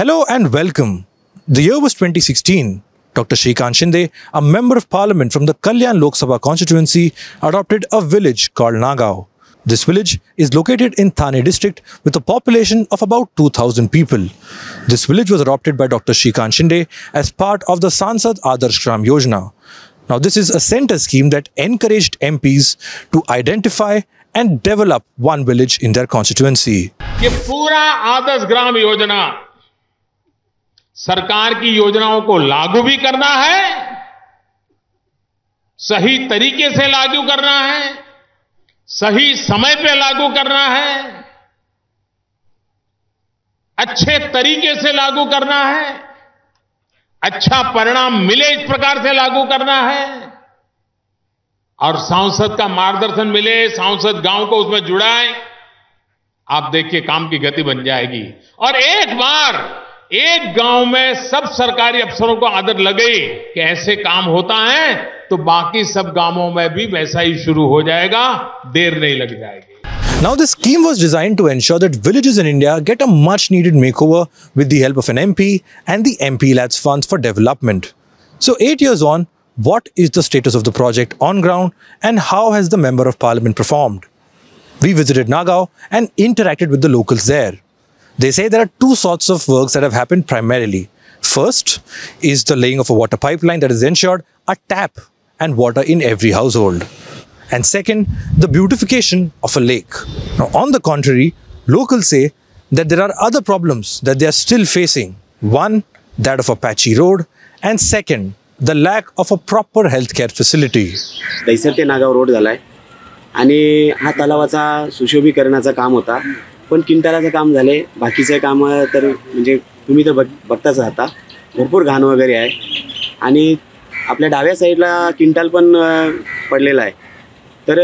Hello and welcome. The year was 2016. Dr. Shrikant Shinde, a member of parliament from the Kalyan Lok Sabha constituency, adopted a village called Nagaon. This village is located in Thane district with a population of about 2,000 people. This village was adopted by Dr. Shrikant Shinde as part of the Sansad Adarsh Gram Yojana. Now, this is a centre scheme that encouraged MPs to identify and develop one village in their constituency. ये पूरा आदर्श ग्राम योजना सरकार की योजनाओं को लागू भी करना है, सही तरीके से लागू करना है, सही समय पे लागू करना है, अच्छे तरीके से लागू करना है, अच्छा परिणाम मिले इस प्रकार से लागू करना है और सांसद का मार्गदर्शन मिले, सांसद गांव को उसमें जुड़ाए। आप देखिए काम की गति बन जाएगी और एक बार एक गांव में सब सरकारी अफसरों को आदत लगे कि ऐसे काम होता है तो बाकी सब गांवों में भी वैसा ही शुरू हो जाएगा, देर नहीं लग जाएगी. Now, this scheme was designed to ensure that villages in India get a much-needed makeover with the help of an MP and the MP Lads Funds for Development. So, 8 years on, what is the status of the project on ground and how has the Member of Parliament performed? We visited Nagaon and interacted with the locals there. They say there are two sorts of works that have happened primarily. First is the laying of a water pipeline that has ensured a tap and water in every household. And second, the beautification of a lake. Now, on the contrary, locals say that there are other problems that they are still facing. One, that of a patchy road, and second, the lack of a proper healthcare facility. Dahisar ते Nagaon road झालाय आणि हा तलावाचा सुशोभीकरणाचा काम होता, पण किंटाराचं काम झाले. बाकीचे काम तर म्हणजे तुम्ही तर बघताच राहता, भरपूर घाण वगैरे आहे आणि आपल्या डाव्या साईडला किंटाल पण पडलेला आहे. तर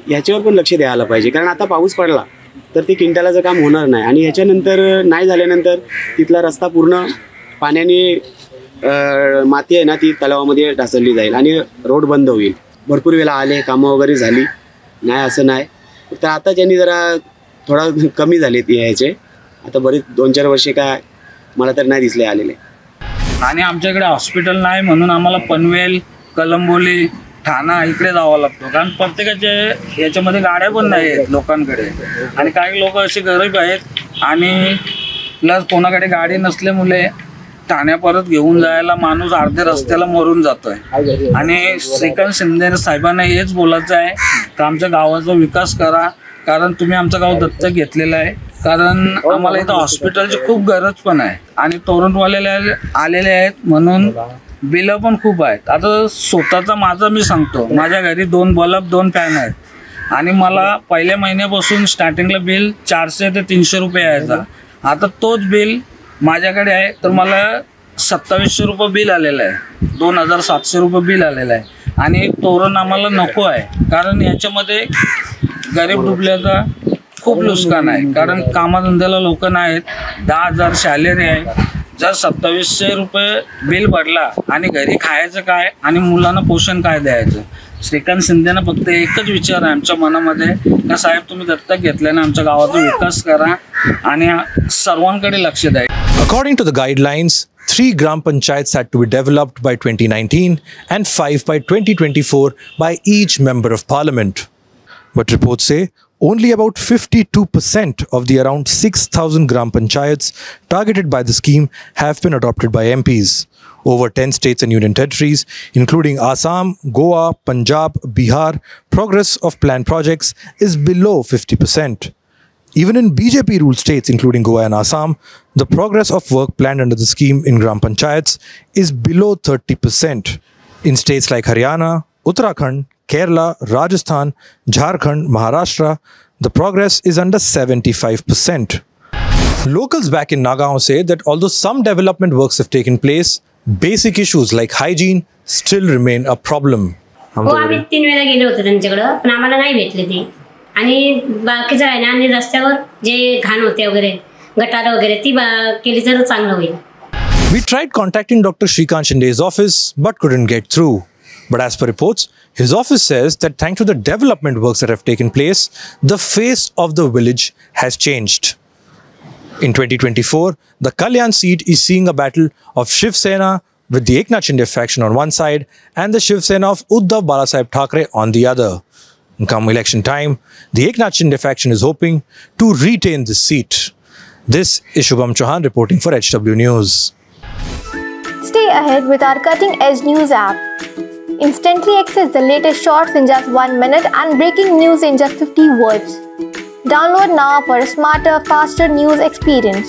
ह्याच्यावर पण लक्ष द्यायला पाहिजे, कारण आता पाऊस पडला तर ते किंटालाचं काम होणार नाही आणि ह्याच्यानंतर नाही झाल्यानंतर तिथला रस्ता पूर्ण पाण्याने माती आहे ना ती तलावामध्ये ढासळली जाईल आणि रोड बंद होईल. भरपूर वेळा आले, कामं वगैरे झाली नाही असं नाही, तर आता त्यांनी जरा थोडा कमी झाले ती यायचे. आता बरेच 2-4 वर्षे काय मला तर नाही दिसले आलेले. आणि आमच्याकडे हॉस्पिटल नाही म्हणून आम्हाला पनवेल, कलंबोली, ठाणा इकडे जावं लागतो, कारण प्रत्येकाचे याच्यामध्ये गाड्या पण नाही आहेत लोकांकडे आणि काही लोक असे गरीब आहेत आणि प्लस कोणाकडे गाडी नसल्यामुळे ठाण्या परत घेऊन जायला माणूस अर्ध्या रस्त्याला मरून जातोय. आणि श्रीकांत शिंदे साहेबांना हेच बोलायचं आहे की आमच्या गावाचा विकास करा, कारण तुम्ही आमचं गाव दत्तक घेतलेलं आहे. कारण आम्हाला इथं हॉस्पिटलची खूप गरज पण आहे आणि तरुणवाले आलेले आहेत म्हणून बिलं पण खूप आहेत. आता स्वतःचा माझं मी सांगतो, माझ्या घरी 2 बल्ब 2 फॅन आहेत आणि मला पहिल्या महिन्यापासून स्टार्टिंगला बिल 400 ते 300 रुपये यायचा. आता तोच बिल माझ्याकडे आहे तर मला 2700 रुपये बिल आलेलं आहे, 2700 रुपये बिल आलेलं आहे आणि तोरण आम्हाला नको आहे, कारण याच्यामध्ये गरीब डुबल्याचा खूप नुकसान आहे. कारण कामाधंद्याला लोक नाहीत, 10,000 सॅलरी आहे. जर 2700 रुपये बिल भरला आणि घरी खायचं काय आणि मुलांना पोषण काय द्यायचं. श्रीकांत शिंदेना फक्त एकच विचार आहे आमच्या मनामध्ये का साहेब तुम्ही दत्तक घेतल्याने आमच्या गावाचा विकास करा आणि सर्वांकडे लक्ष द्या. According to the guidelines, 3 Gram Panchayats had to be developed by 2019 and 5 by 2024 by each Member of Parliament. But reports say only about 52% of the around 6,000 Gram Panchayats targeted by the scheme have been adopted by MPs. Over 10 states and union territories, including Assam, Goa, Punjab, Bihar, progress of planned projects is below 50%. Even in BJP-ruled states, including Goa and Assam, the progress of work planned under the scheme in Gram Panchayats is below 30%. In states like Haryana, Uttarakhand, Kerala, Rajasthan, Jharkhand, Maharashtra, the progress is under 75%. Locals back in Nagaon say that although some development works have taken place, basic issues like hygiene still remain a problem. आम्ही 3 वेळा गेलो होतो त्यांच्याकडे, पण आम्हाला नाही भेटले ते. आणि बाकीचं आहे ना, आणि रस्त्यावर जे घाण होते वगैरे गटार वगैरे ती केली तर चांगलं होईल. We tried contacting Dr. Shrikant Shinde's office but couldn't get through. But as per reports, his office says that thanks to the development works that have taken place, the face of the village has changed. In 2024, the Kalyan seat is seeing a battle of Shiv Sena with the Eknath Shinde faction on one side and the Shiv Sena of Uddhav Balasaheb Thackeray on the other. Come election time, the Eknath Shinde faction is hoping to retain this seat. This is Shubham Chauhan reporting for HW News. Stay ahead with our cutting-edge news app. Instantly access the latest shorts in just 1 minute and breaking news in just 50 words. Download now for a smarter, faster news experience.